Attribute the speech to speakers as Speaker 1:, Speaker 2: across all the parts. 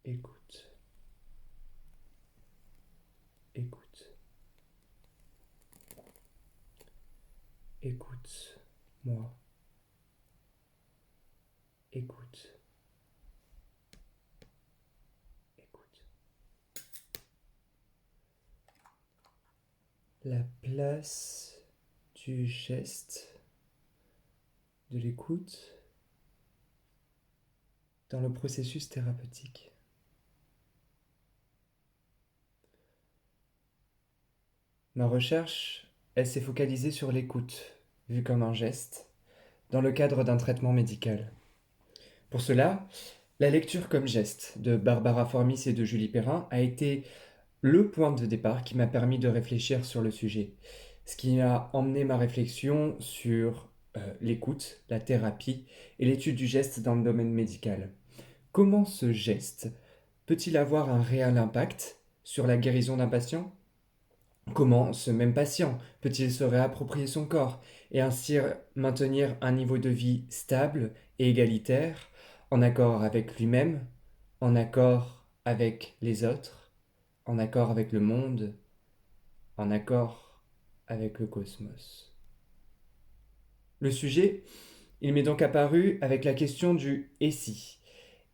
Speaker 1: Écoute, écoute, écoute-moi, écoute, écoute. La place du geste, de l'écoute dans le processus thérapeutique. Ma recherche, elle s'est focalisée sur l'écoute, vue comme un geste, dans le cadre d'un traitement médical. Pour cela, la lecture comme geste de Barbara Formis et de Julie Perrin a été le point de départ qui m'a permis de réfléchir sur le sujet, ce qui a emmené ma réflexion sur l'écoute, la thérapie et l'étude du geste dans le domaine médical. Comment ce geste peut-il avoir un réel impact sur la guérison d'un patient? Comment ce même patient peut-il se réapproprier son corps et ainsi maintenir un niveau de vie stable et égalitaire, en accord avec lui-même, en accord avec les autres, en accord avec le monde, en accord avec le cosmos? Le sujet, il m'est donc apparu avec la question du « et si ?»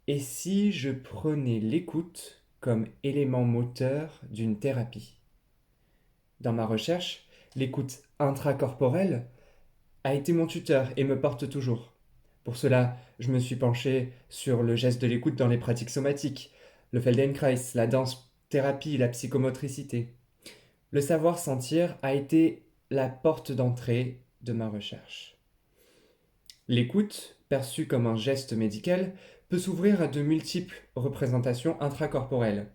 Speaker 1: Et si je prenais l'écoute comme élément moteur d'une thérapie? Dans ma recherche, l'écoute intracorporelle a été mon tuteur et me porte toujours. Pour cela, je me suis penché sur le geste de l'écoute dans les pratiques somatiques, le Feldenkrais, la danse-thérapie, la psychomotricité. Le savoir sentir a été la porte d'entrée de ma recherche. L'écoute, perçue comme un geste médical, peut s'ouvrir à de multiples représentations intracorporelles.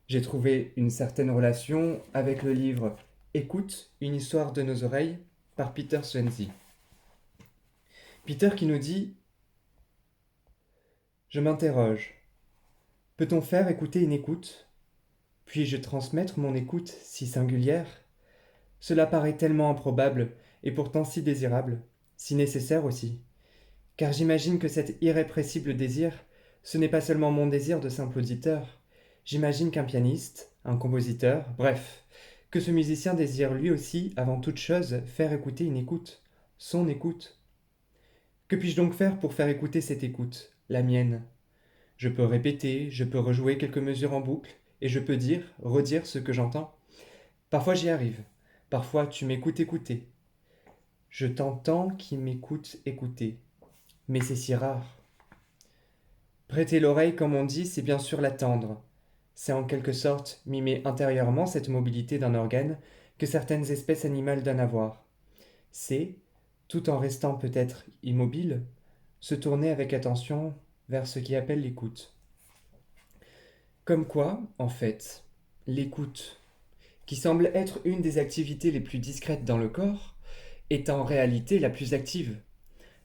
Speaker 1: J'ai trouvé une certaine relation avec le livre Écoute, une histoire de nos oreilles par Peter Svenzi. Peter qui nous dit: Je m'interroge. Peut-on faire écouter une écoute? Puis-je transmettre mon écoute si singulière? Cela paraît tellement improbable et pourtant si désirable, si nécessaire aussi. Car j'imagine que cet irrépressible désir, ce n'est pas seulement mon désir de simple auditeur. J'imagine qu'un pianiste, un compositeur, bref, que ce musicien désire lui aussi, avant toute chose, faire écouter une écoute, son écoute. Que puis-je donc faire pour faire écouter cette écoute, la mienne? Je peux répéter, je peux rejouer quelques mesures en boucle, et je peux dire, redire ce que j'entends. Parfois j'y arrive, parfois tu m'écoutes écouter. Je t'entends qui m'écoute écouter. Mais c'est si rare. Prêter l'oreille, comme on dit, c'est bien sûr l'attendre. C'est en quelque sorte mimer intérieurement cette mobilité d'un organe que certaines espèces animales donnent à voir. C'est, tout en restant peut-être immobile, se tourner avec attention vers ce qui appelle l'écoute. Comme quoi, en fait, l'écoute, qui semble être une des activités les plus discrètes dans le corps, est en réalité la plus active.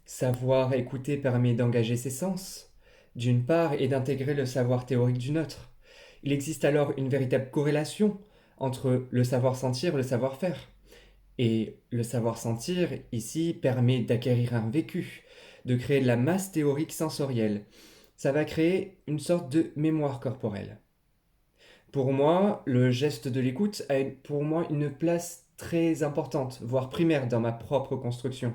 Speaker 1: Savoir écouter permet d'engager ses sens, d'une part, et d'intégrer le savoir théorique d'une autre. Il existe alors une véritable corrélation entre le savoir-sentir et le savoir-faire. Et le savoir-sentir, ici, permet d'acquérir un vécu, de créer de la masse théorique sensorielle. Ça va créer une sorte de mémoire corporelle. Pour moi, le geste de l'écoute a pour moi une place très importante, voire primaire dans ma propre construction.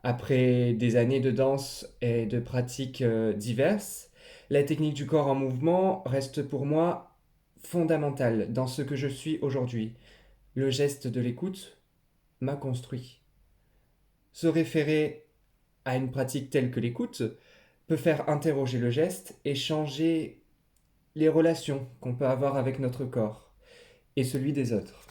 Speaker 1: Après des années de danse et de pratiques diverses, la technique du corps en mouvement reste pour moi fondamentale dans ce que je suis aujourd'hui. Le geste de l'écoute m'a construit. Se référer à une pratique telle que l'écoute peut faire interroger le geste et changer les relations qu'on peut avoir avec notre corps et celui des autres.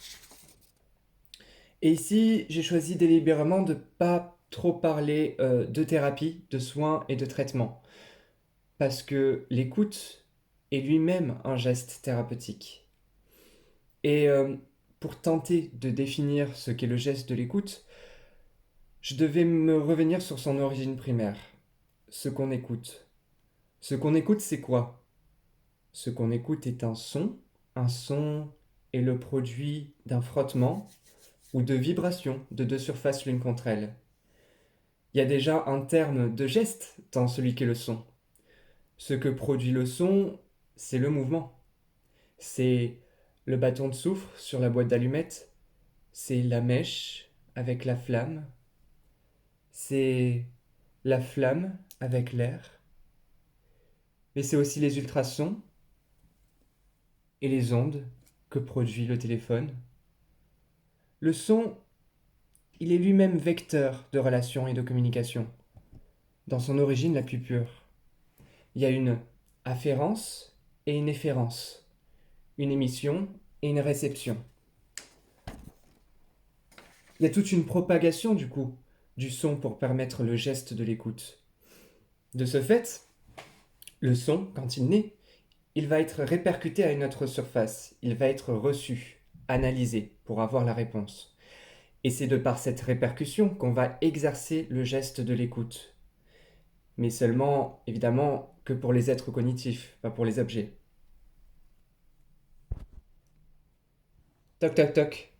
Speaker 1: Et ici, j'ai choisi délibérément de ne pas trop parler de thérapie, de soins et de traitement, parce que l'écoute est lui-même un geste thérapeutique. Et pour tenter de définir ce qu'est le geste de l'écoute, je devais me revenir sur son origine primaire, ce qu'on écoute. Ce qu'on écoute, c'est quoi? Ce qu'on écoute est un son. Un son est le produit d'un frottement ou de vibrations de deux surfaces l'une contre elle. Il y a déjà un terme de geste dans celui qu'est le son. Ce que produit le son, c'est le mouvement. C'est le bâton de soufre sur la boîte d'allumettes. C'est la mèche avec la flamme. C'est la flamme avec l'air. Mais c'est aussi les ultrasons et les ondes que produit le téléphone. Le son, il est lui-même vecteur de relations et de communication, dans son origine la plus pure. Il y a une afférence et une efférence, une émission et une réception. Il y a toute une propagation du coup du son pour permettre le geste de l'écoute. De ce fait, le son, quand il naît, il va être répercuté à une autre surface, il va être reçu, analysé pour avoir la réponse. Et c'est de par cette répercussion qu'on va exercer le geste de l'écoute. Mais seulement, évidemment, que pour les êtres cognitifs, pas pour les objets. Toc toc toc.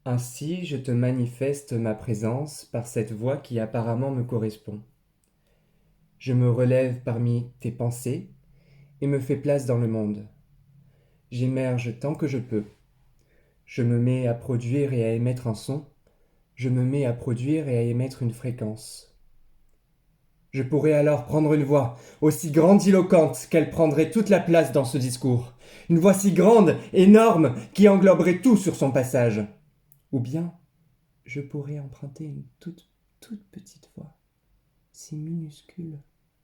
Speaker 1: Ainsi, je te manifeste ma présence par cette voix qui apparemment me correspond. Je me relève parmi tes pensées et me fais place dans le monde. J'émerge tant que je peux. Je me mets à produire et à émettre un son. Je me mets à produire et à émettre une fréquence. Je pourrais alors prendre une voix aussi grandiloquente qu'elle prendrait toute la place dans ce discours. Une voix si grande, énorme, qui engloberait tout sur son passage. Ou bien, je pourrais emprunter une toute petite voix, si minuscule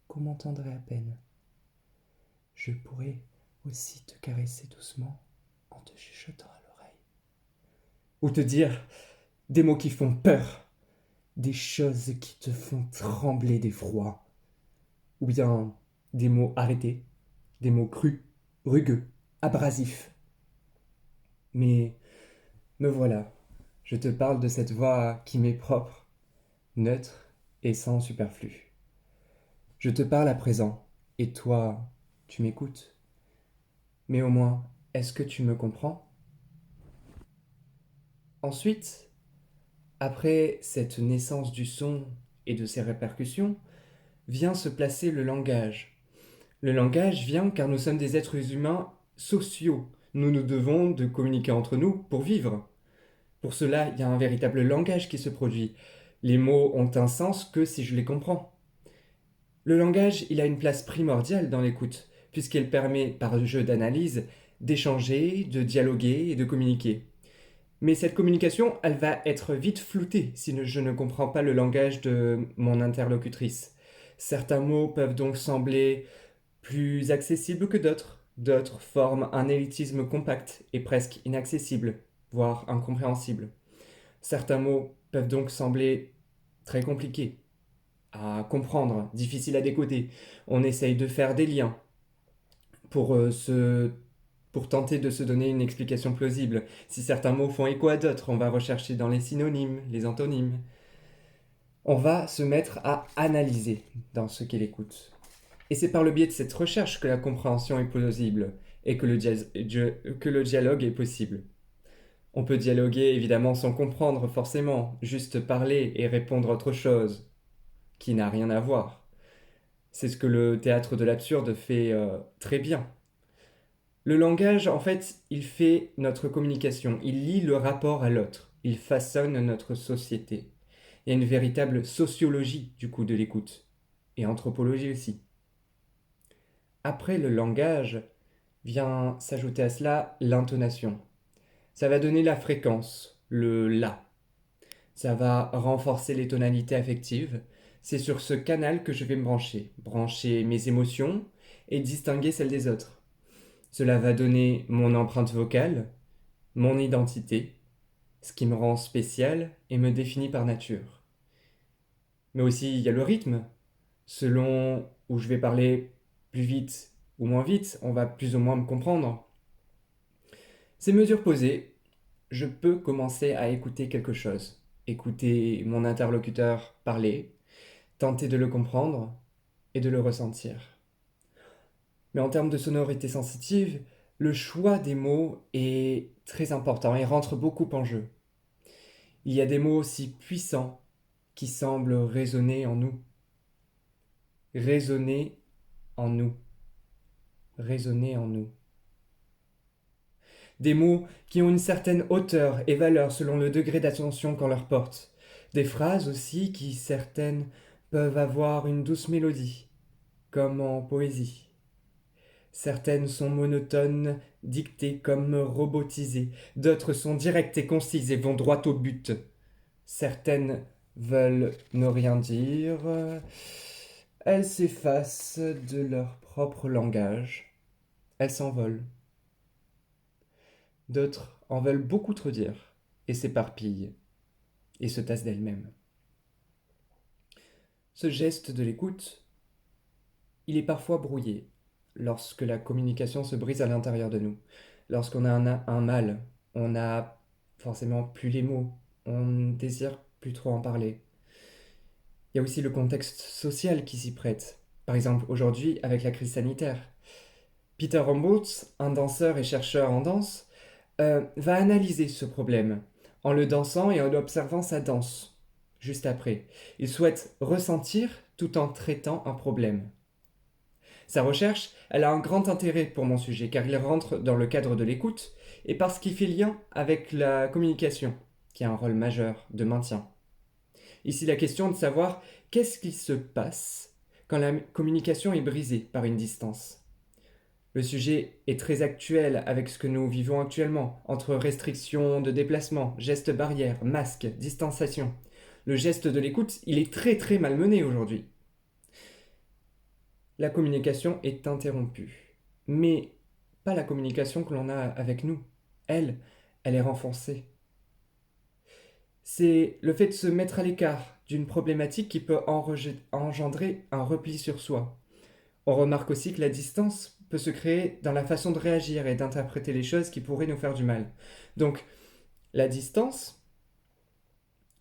Speaker 1: qu'on m'entendrait à peine. Je pourrais aussi te caresser doucement en te chuchotant à l'oreille. Ou te dire des mots qui font peur, des choses qui te font trembler d'effroi. Ou bien des mots arrêtés, des mots crus, rugueux, abrasifs. Mais me voilà, je te parle de cette voix qui m'est propre, neutre et sans superflu. Je te parle à présent, et toi, tu m'écoutes. Mais au moins, est-ce que tu me comprends? Ensuite, après cette naissance du son et de ses répercussions, vient se placer le langage. Le langage vient car nous sommes des êtres humains sociaux. Nous nous devons de communiquer entre nous pour vivre. Pour cela, il y a un véritable langage qui se produit. Les mots ont un sens que si je les comprends. Le langage, il a une place primordiale dans l'écoute, puisqu'il permet, par le jeu d'analyse, d'échanger, de dialoguer et de communiquer. Mais cette communication, elle va être vite floutée si je ne comprends pas le langage de mon interlocutrice. Certains mots peuvent donc sembler plus accessibles que d'autres. D'autres forment un élitisme compact et presque inaccessible, voire incompréhensible. Certains mots peuvent donc sembler très compliqués à comprendre, difficiles à décoder. On essaye de faire des liens pour, pour tenter de se donner une explication plausible. Si certains mots font écho à d'autres, on va rechercher dans les synonymes, les antonymes. On va se mettre à analyser dans ce qu'elle écoute. Et c'est par le biais de cette recherche que la compréhension est plausible et que le dialogue est possible. On peut dialoguer évidemment sans comprendre forcément, juste parler et répondre autre chose, qui n'a rien à voir. C'est ce que le théâtre de l'absurde fait très bien. Le langage, en fait, il fait notre communication, il lie le rapport à l'autre, il façonne notre société. Il y a une véritable sociologie du coup de l'écoute, et anthropologie aussi. Après le langage, vient s'ajouter à cela l'intonation. Ça va donner la fréquence, le la. Ça va renforcer les tonalités affectives. C'est sur ce canal que je vais me brancher mes émotions et distinguer celles des autres. Cela va donner mon empreinte vocale, mon identité, ce qui me rend spécial et me définit par nature. Mais aussi, il y a le rythme. Selon où je vais parler plus vite ou moins vite, on va plus ou moins me comprendre. Ces mesures posées, je peux commencer à écouter quelque chose. Écouter mon interlocuteur parler, tenter de le comprendre et de le ressentir. Mais en termes de sonorité sensitive, le choix des mots est très important et rentre beaucoup en jeu. Il y a des mots si puissants qui semblent résonner en nous. Résonner en nous. résonner en nous. Des mots qui ont une certaine hauteur et valeur selon le degré d'attention qu'on leur porte. Des phrases aussi qui, certaines, peuvent avoir une douce mélodie, comme en poésie. Certaines sont monotones, dictées comme robotisées. D'autres sont directes et concises et vont droit au but. Certaines veulent ne rien dire. Elles s'effacent de leur propre langage. Elles s'envolent. D'autres en veulent beaucoup trop dire et s'éparpillent et se tassent d'elles-mêmes. Ce geste de l'écoute, il est parfois brouillé lorsque la communication se brise à l'intérieur de nous. Lorsqu'on a un mal, on n'a forcément plus les mots, on ne désire plus trop en parler. Il y a aussi le contexte social qui s'y prête. Par exemple, aujourd'hui, avec la crise sanitaire. Peter Romboltz, un danseur et chercheur en danse, va analyser ce problème en le dansant et en observant sa danse. Juste après, il souhaite ressentir tout en traitant un problème. Sa recherche, elle a un grand intérêt pour mon sujet car il rentre dans le cadre de l'écoute et parce qu'il fait lien avec la communication, qui a un rôle majeur de maintien. Ici, la question est de savoir qu'est-ce qui se passe quand la communication est brisée par une distance. Le sujet est très actuel avec ce que nous vivons actuellement, entre restrictions de déplacement, gestes barrières, masques, distanciation. Le geste de l'écoute, il est très très malmené aujourd'hui. La communication est interrompue, mais pas la communication que l'on a avec nous. Elle est renforcée. C'est le fait de se mettre à l'écart d'une problématique qui peut engendrer un repli sur soi. On remarque aussi que la distance peut se créer dans la façon de réagir et d'interpréter les choses qui pourraient nous faire du mal. Donc, la distance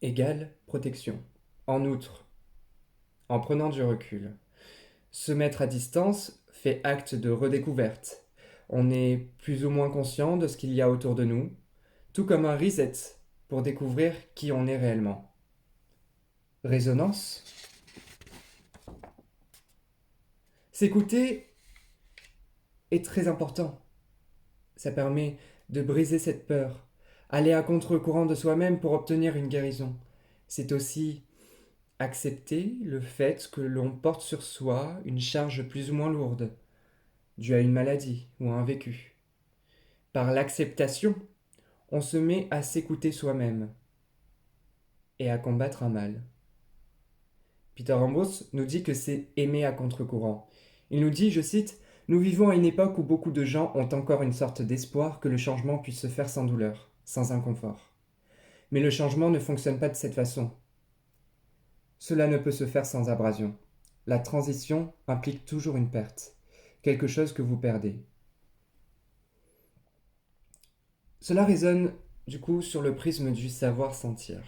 Speaker 1: égale protection. En outre, en prenant du recul, se mettre à distance fait acte de redécouverte. On est plus ou moins conscient de ce qu'il y a autour de nous, tout comme un reset pour découvrir qui on est réellement. Résonance. S'écouter est très important. Ça permet de briser cette peur, aller à contre-courant de soi-même pour obtenir une guérison. C'est aussi accepter le fait que l'on porte sur soi une charge plus ou moins lourde, due à une maladie ou à un vécu. Par l'acceptation, on se met à s'écouter soi-même et à combattre un mal. Peter Ambrose nous dit que c'est aimer à contre-courant. Il nous dit, je cite, nous vivons à une époque où beaucoup de gens ont encore une sorte d'espoir que le changement puisse se faire sans douleur, sans inconfort. Mais le changement ne fonctionne pas de cette façon. Cela ne peut se faire sans abrasion. La transition implique toujours une perte, quelque chose que vous perdez. Cela résonne du coup sur le prisme du savoir-sentir,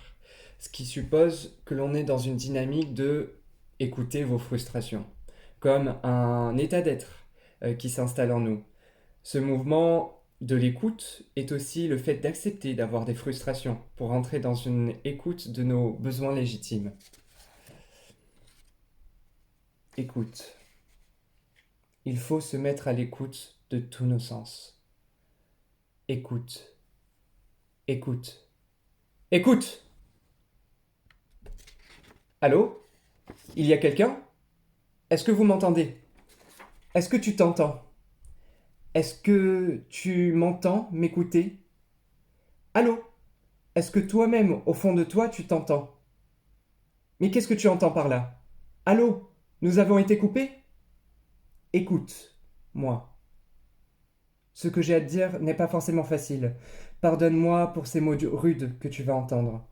Speaker 1: ce qui suppose que l'on est dans une dynamique de écouter vos frustrations, comme un état d'être qui s'installe en nous. Ce mouvement de l'écoute est aussi le fait d'accepter d'avoir des frustrations pour entrer dans une écoute de nos besoins légitimes. Écoute. Il faut se mettre à l'écoute de tous nos sens. Écoute. Écoute. Écoute! Allô? Il y a quelqu'un? Est-ce que vous m'entendez? Est-ce que tu t'entends? Est-ce que tu m'entends m'écouter? Allô? Est-ce que toi-même, au fond de toi, tu t'entends? Mais qu'est-ce que tu entends par là? Allô? Nous avons été coupés? Écoute, moi. Ce que j'ai à te dire n'est pas forcément facile. Pardonne-moi pour ces mots rudes que tu vas entendre.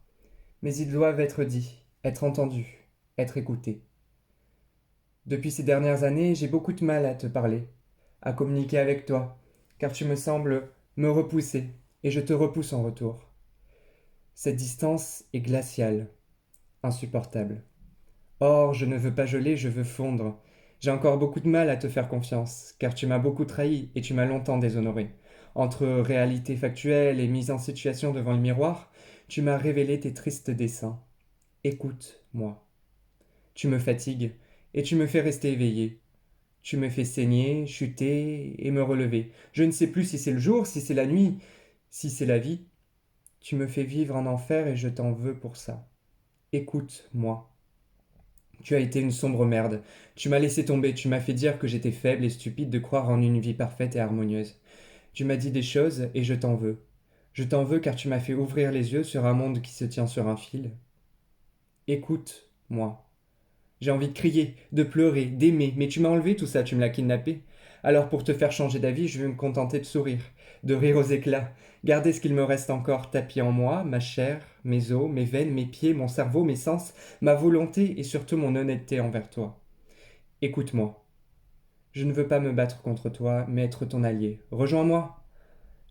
Speaker 1: Mais ils doivent être dits, être entendus, être écoutés. Depuis ces dernières années, j'ai beaucoup de mal à te parler, à communiquer avec toi, car tu me sembles me repousser, et je te repousse en retour. Cette distance est glaciale, insupportable. Or, je ne veux pas geler, je veux fondre. J'ai encore beaucoup de mal à te faire confiance, car tu m'as beaucoup trahi et tu m'as longtemps déshonoré. Entre réalité factuelle et mise en situation devant le miroir, tu m'as révélé tes tristes desseins. Écoute-moi. Tu me fatigues et tu me fais rester éveillé. Tu me fais saigner, chuter et me relever. Je ne sais plus si c'est le jour, si c'est la nuit, si c'est la vie. Tu me fais vivre un enfer et je t'en veux pour ça. Écoute-moi. Tu as été une sombre merde. Tu m'as laissé tomber, tu m'as fait dire que j'étais faible et stupide de croire en une vie parfaite et harmonieuse. Tu m'as dit des choses et je t'en veux. Je t'en veux car tu m'as fait ouvrir les yeux sur un monde qui se tient sur un fil. Écoute-moi. J'ai envie de crier, de pleurer, d'aimer, mais tu m'as enlevé tout ça, tu me l'as kidnappé. Alors pour te faire changer d'avis, je vais me contenter de sourire, de rire aux éclats, garder ce qu'il me reste encore tapi en moi, ma chair, mes os, mes veines, mes pieds, mon cerveau, mes sens, ma volonté et surtout mon honnêteté envers toi. Écoute-moi. Je ne veux pas me battre contre toi, mais être ton allié. Rejoins-moi.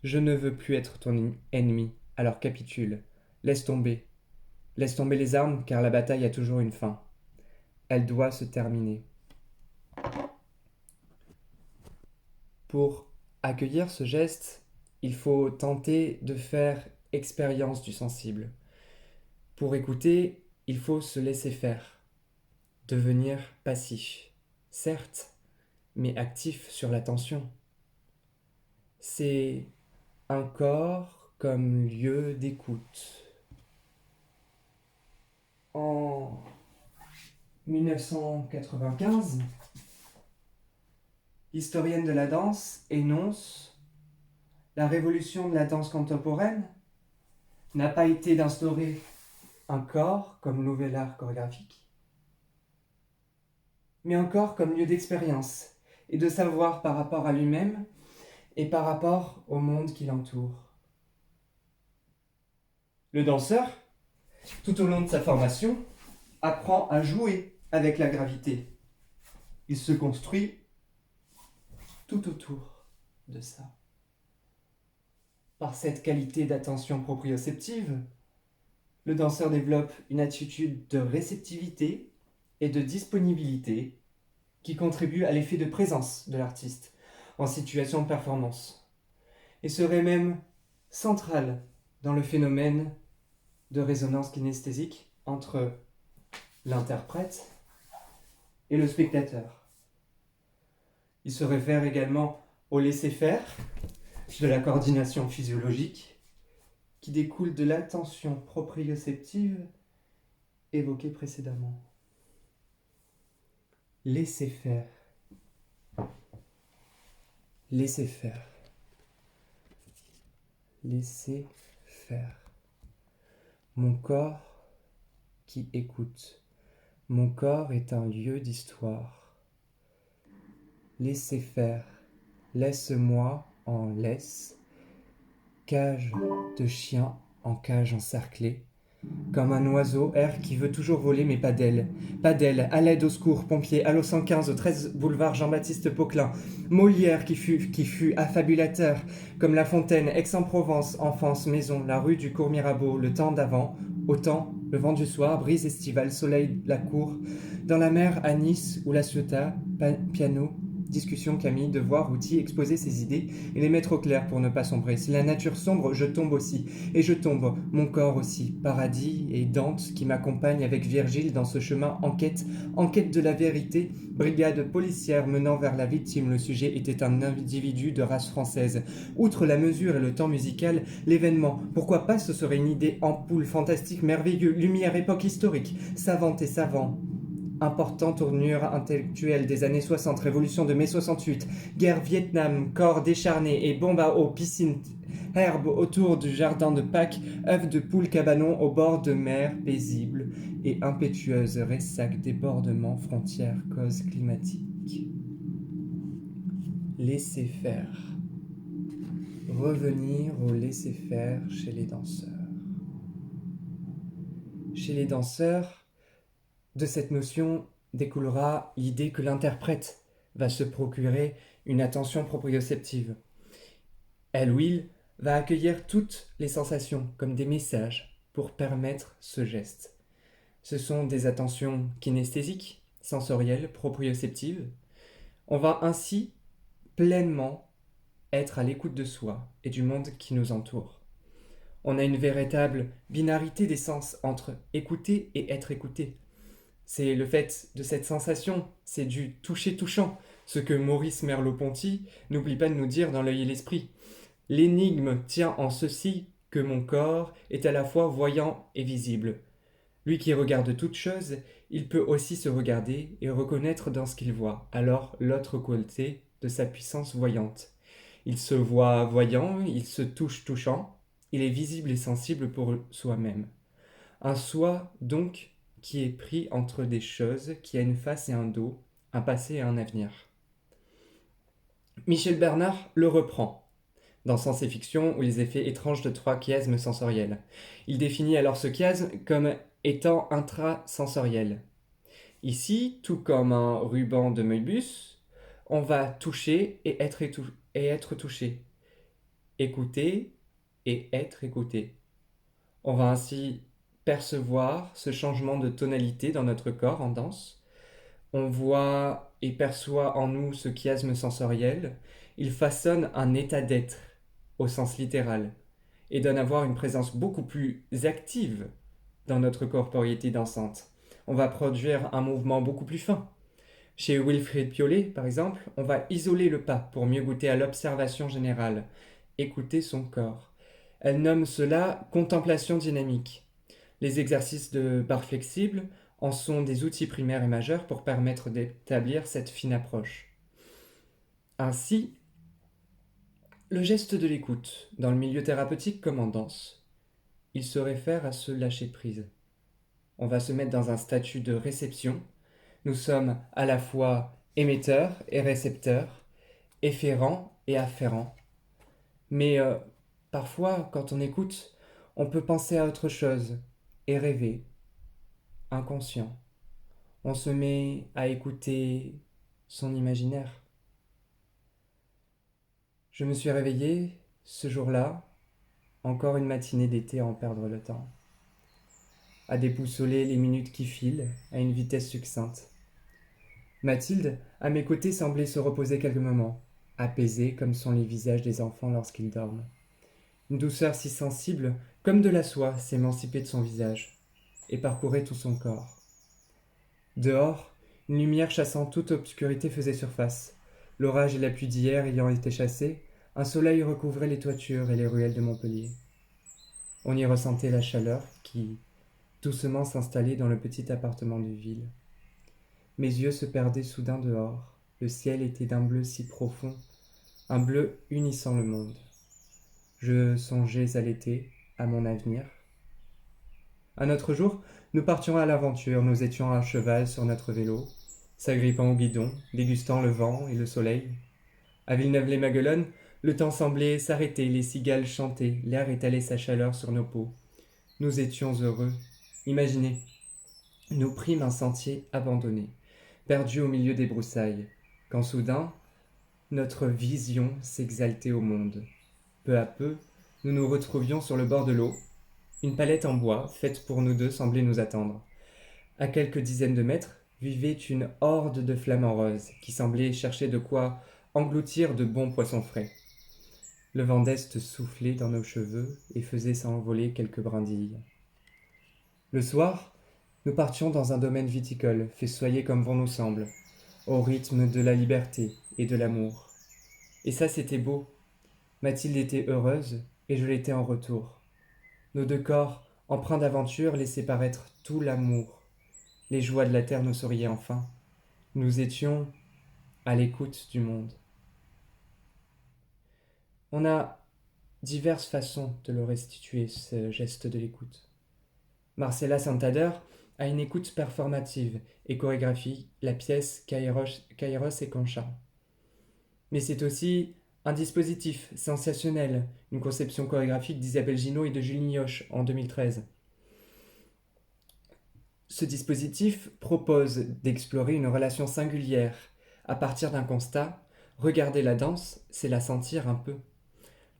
Speaker 1: Je ne veux plus être ton ennemi, alors capitule. Laisse tomber. Laisse tomber les armes, car la bataille a toujours une fin. Elle doit se terminer. Pour accueillir ce geste, il faut tenter de faire expérience du sensible. Pour écouter, il faut se laisser faire, devenir passif, certes, mais actif sur l'attention. C'est un corps comme lieu d'écoute. En 1995, l'historienne de la danse énonce: la révolution de la danse contemporaine n'a pas été d'instaurer un corps comme nouvel art chorégraphique, mais un corps comme lieu d'expérience et de savoir par rapport à lui-même et par rapport au monde qui l'entoure. Le danseur, tout au long de sa formation, apprend à jouer avec la gravité. Il se construit tout autour de ça. Par cette qualité d'attention proprioceptive, le danseur développe une attitude de réceptivité et de disponibilité qui contribue à l'effet de présence de l'artiste en situation de performance et serait même central dans le phénomène de résonance kinesthésique entre l'interprète et le spectateur. Il se réfère également au laisser-faire, de la coordination physiologique qui découle de l'attention proprioceptive évoquée précédemment. Laisser faire. Laisser faire. Laisser faire. Mon corps qui écoute. Mon corps est un lieu d'histoire. Laisser faire. Laisse-moi en laisse. Cage de chien en cage encerclée. Comme un oiseau erre qui veut toujours voler mais pas d'aile. Pas d'aile, à l'aide, au secours, pompiers, allo 115, au 13 boulevard Jean-Baptiste Poquelin. Molière qui fut affabulateur, comme La Fontaine, Aix-en-Provence, enfance, maison, la rue du Cours Mirabeau, le temps d'avant, autant, le vent du soir, brise estivale, soleil, la cour, dans la mer à Nice ou la Ciotat, piano, discussion, Camille, devoir, outil, exposer ses idées et les mettre au clair pour ne pas sombrer. Si la nature sombre, je tombe aussi. Et je tombe, mon corps aussi. Paradis et Dante qui m'accompagnent avec Virgile dans ce chemin enquête de la vérité, brigade policière menant vers la victime. Le sujet était un individu de race française. Outre la mesure et le temps musical, l'événement, pourquoi pas ce serait une idée ampoule, fantastique, merveilleux, lumière, époque historique, savante et savant. Important tournure intellectuelle des années 60, révolution de mai 68, guerre Vietnam, corps décharné et bombe à eau, piscine, herbe autour du jardin de Pâques, œufs de poule cabanon au bord de mer, paisible et impétueuse, ressac, débordement, frontières, cause climatique. Laisser faire. Revenir au laisser faire chez les danseurs. Chez les danseurs, de cette notion découlera l'idée que l'interprète va se procurer une attention proprioceptive. Elle ou il va accueillir toutes les sensations comme des messages pour permettre ce geste. Ce sont des attentions kinesthésiques, sensorielles, proprioceptives. On va ainsi pleinement être à l'écoute de soi et du monde qui nous entoure. On a une véritable binarité des sens entre écouter et être écouté. C'est le fait de cette sensation, c'est du toucher touchant, Ce que Maurice Merleau-Ponty n'oublie pas de nous dire dans L'œil et l'esprit. L'énigme tient en ceci que mon corps est à la fois voyant et visible. Lui qui regarde toute chose, il peut aussi se regarder et reconnaître dans ce qu'il voit, alors l'autre côté de sa puissance voyante. Il se voit voyant, il se touche touchant, il est visible et sensible pour soi-même. Un soi, donc, qui est pris entre des choses, qui a une face et un dos, un passé et un avenir. Michel Bernard le reprend dans Sens et Fiction ou les effets étranges de trois chiasmes sensoriels. Il définit alors ce chiasme comme étant intrasensoriel. Ici, tout comme un ruban de Möbius, on va toucher et être touché, écouter et être écouté. On va ainsi percevoir ce changement de tonalité dans notre corps en danse. On voit et perçoit en nous ce chiasme sensoriel. Il façonne un état d'être au sens littéral et donne à voir une présence beaucoup plus active dans notre corporeité dansante. On va produire un mouvement beaucoup plus fin. Chez Wilfrid Piolet, par exemple, on va isoler le pas pour mieux goûter à l'observation générale, écouter son corps. Elle nomme cela contemplation dynamique. Les exercices de barre flexible en sont des outils primaires et majeurs pour permettre d'établir cette fine approche. Ainsi, le geste de l'écoute, dans le milieu thérapeutique comme en danse, il se réfère à ce lâcher prise. On va se mettre dans un statut de réception. Nous sommes à la fois émetteurs et récepteurs, efférents et afférents. Mais parfois, quand on écoute, on peut penser à autre chose et rêver, inconscient. On se met à écouter son imaginaire. Je me suis réveillé ce jour-là, encore une matinée d'été à en perdre le temps, à déboussoler les minutes qui filent à une vitesse succincte. Mathilde, à mes côtés, semblait se reposer quelques moments, apaisée comme sont les visages des enfants lorsqu'ils dorment. Une douceur si sensible, comme de la soie, s'émancipait de son visage et parcourait tout son corps. Dehors, une lumière chassant toute obscurité faisait surface. L'orage et la pluie d'hier ayant été chassés, un soleil recouvrait les toitures et les ruelles de Montpellier. On y ressentait la chaleur qui, doucement, s'installait dans le petit appartement de ville. Mes yeux se perdaient soudain dehors. Le ciel était d'un bleu si profond, un bleu unissant le monde. Je songeais à l'été, à mon avenir. Un autre jour, nous partions à l'aventure, nous étions à cheval sur notre vélo, s'agrippant au guidon, dégustant le vent et le soleil. À Villeneuve-les-Maguelones, le temps semblait s'arrêter, les cigales chantaient, l'air étalait sa chaleur sur nos peaux. Nous étions heureux. Imaginez, nous prîmes un sentier abandonné, perdu au milieu des broussailles, quand soudain, notre vision s'exaltait au monde. Peu à peu, nous nous retrouvions sur le bord de l'eau. Une palette en bois, faite pour nous deux, semblait nous attendre. À quelques dizaines de mètres, vivait une horde de flamants roses, qui semblaient chercher de quoi engloutir de bons poissons frais. Le vent d'est soufflait dans nos cheveux et faisait s'envoler quelques brindilles. Le soir, nous partions dans un domaine viticole, festoyé comme bon nous semble, au rythme de la liberté et de l'amour. Et ça, c'était beau. Mathilde était heureuse, et je l'étais en retour. Nos deux corps, empreints d'aventure, laissaient paraître tout l'amour. Les joies de la terre nous souriaient enfin. Nous étions à l'écoute du monde. On a diverses façons de le restituer, ce geste de l'écoute. Marcella Santander a une écoute performative et chorégraphie la pièce Kairos et Concha. Mais c'est aussi un dispositif sensationnel, une conception chorégraphique d'Isabelle Ginot et de Julie Nioche en 2013. Ce dispositif propose d'explorer une relation singulière. À partir d'un constat, regarder la danse, c'est la sentir un peu.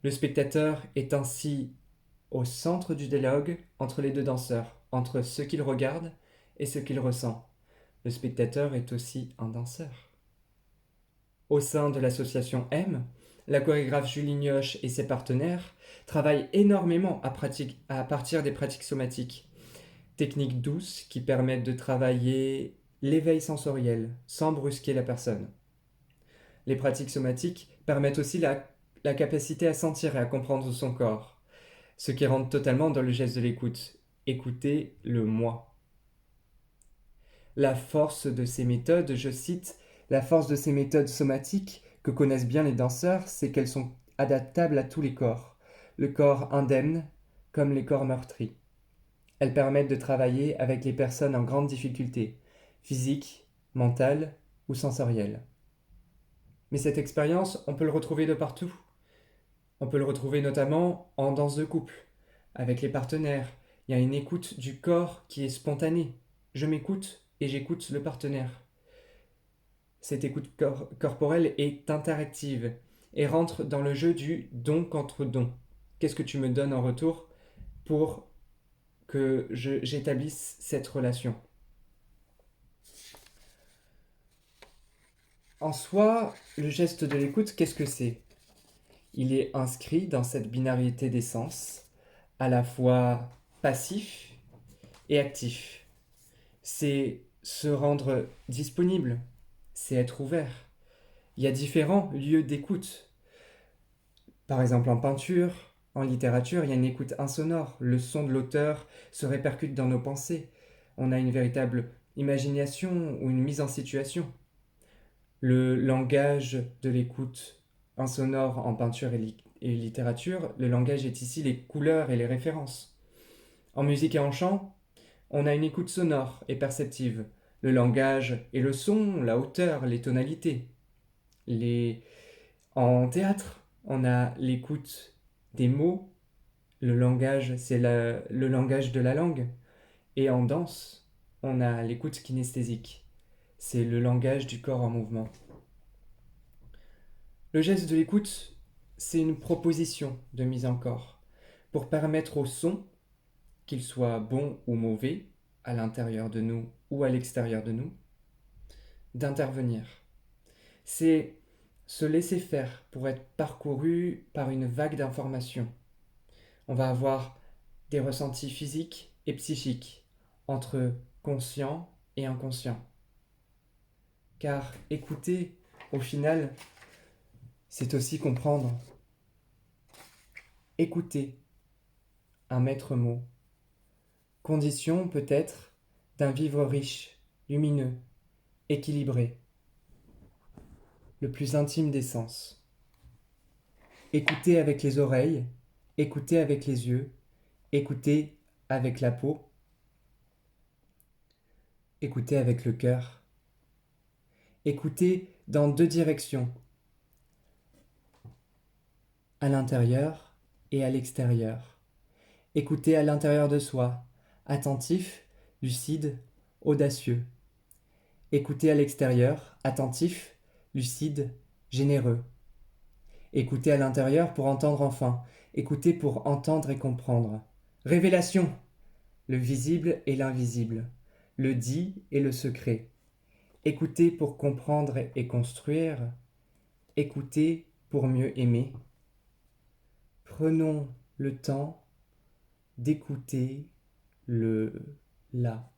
Speaker 1: Le spectateur est ainsi au centre du dialogue entre les deux danseurs, entre ce qu'il regarde et ce qu'il ressent. Le spectateur est aussi un danseur. Au sein de l'association M, la chorégraphe Julie Nioche et ses partenaires travaillent énormément à partir des pratiques somatiques. Techniques douces qui permettent de travailler l'éveil sensoriel sans brusquer la personne. Les pratiques somatiques permettent aussi la capacité à sentir et à comprendre son corps, ce qui rentre totalement dans le geste de l'écoute. Écouter le moi. La force de ces méthodes, je cite, la force de ces méthodes somatiques que connaissent bien les danseurs, c'est qu'elles sont adaptables à tous les corps, le corps indemne comme les corps meurtris. Elles permettent de travailler avec les personnes en grande difficulté, physique, mentale ou sensorielle. Mais cette expérience, on peut le retrouver de partout. On peut le retrouver notamment en danse de couple, avec les partenaires. Il y a une écoute du corps qui est spontanée. Je m'écoute et j'écoute le partenaire. Cette écoute corporelle est interactive et rentre dans le jeu du don contre don. Qu'est-ce que tu me donnes en retour pour que j'établisse cette relation? En soi, le geste de l'écoute, qu'est-ce que c'est? Il est inscrit dans cette binarité des sens, à la fois passif et actif. C'est se rendre disponible, c'est être ouvert. Il y a différents lieux d'écoute. Par exemple, en peinture, en littérature, il y a une écoute insonore. Le son de l'auteur se répercute dans nos pensées. On a une véritable imagination ou une mise en situation. Le langage de l'écoute insonore en peinture et littérature, le langage est ici les couleurs et les références. En musique et en chant, on a une écoute sonore et perceptive. Le langage et le son, la hauteur, les tonalités. Les... En théâtre, on a l'écoute des mots. Le langage, c'est le langage de la langue. Et en danse, on a l'écoute kinesthésique. C'est le langage du corps en mouvement. Le geste de l'écoute, c'est une proposition de mise en corps pour permettre au son, qu'il soit bon ou mauvais, à l'intérieur de nous ou à l'extérieur de nous, d'intervenir. C'est se laisser faire pour être parcouru par une vague d'informations. On va avoir des ressentis physiques et psychiques entre conscient et inconscient. Car écouter, au final, c'est aussi comprendre. Écouter, un maître mot. Condition peut-être d'un vivre riche, lumineux, équilibré, le plus intime des sens. Écouter avec les oreilles, écouter avec les yeux, écouter avec la peau, écouter avec le cœur. Écouter dans deux directions, à l'intérieur et à l'extérieur. Écouter à l'intérieur de soi, attentif, lucide, audacieux. Écouter à l'extérieur, attentif, lucide, généreux. Écouter à l'intérieur pour entendre enfin, écouter pour entendre et comprendre. Révélation, le visible et l'invisible, le dit et le secret. Écouter pour comprendre et construire, écouter pour mieux aimer. Prenons le temps d'écouter le là.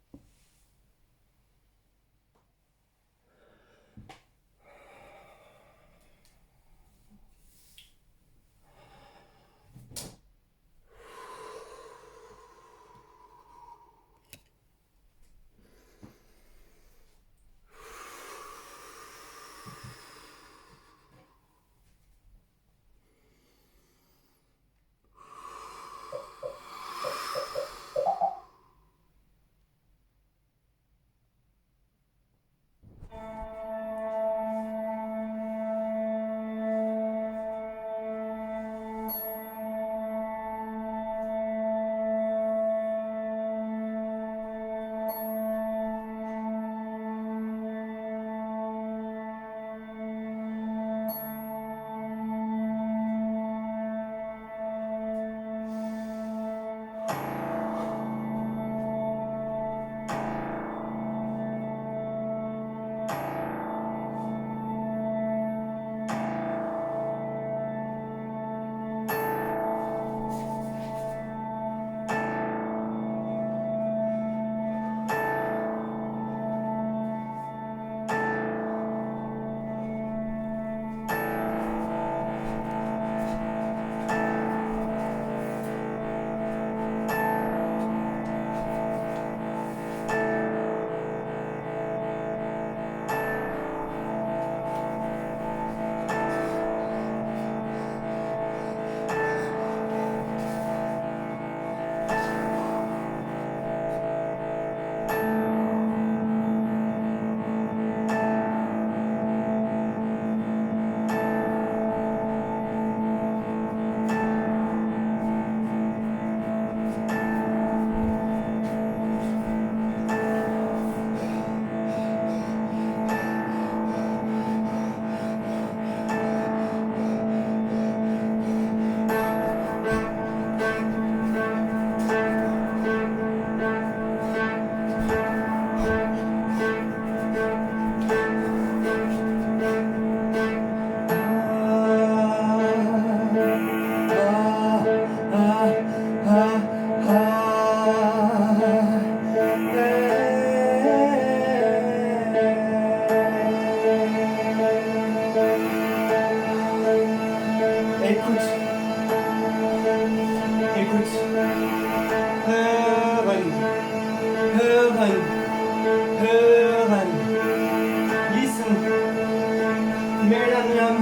Speaker 1: Millennium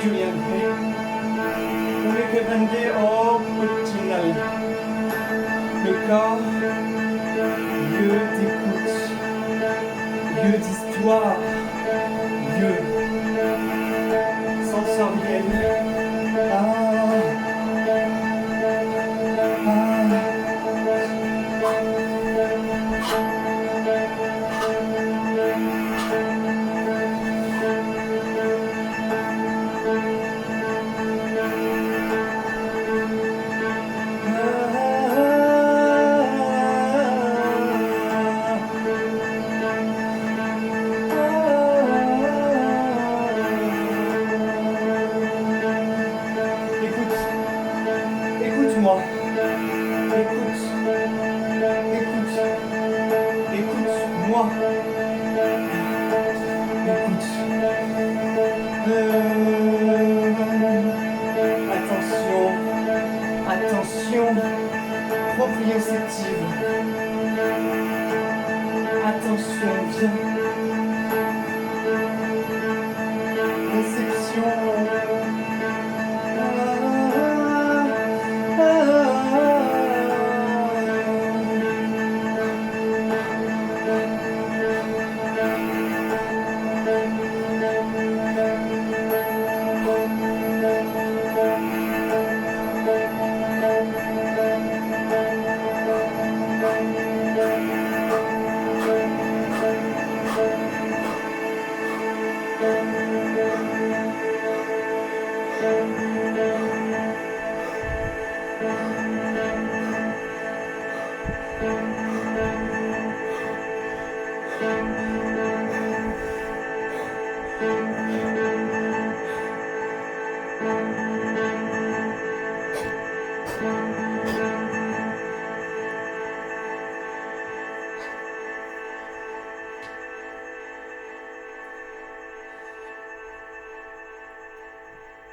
Speaker 1: Julian Hay. Ungewendet original. Le corps, lieu d'écoute, lieu d'histoire, lieu sensoriel. Écoute-moi, écoute, écoute, écoute-moi, écoute. Attention, attention, proprioceptive. Attention, viens. Réception.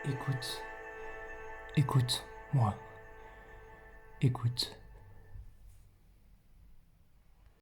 Speaker 1: Écoute, écoute-moi, écoute.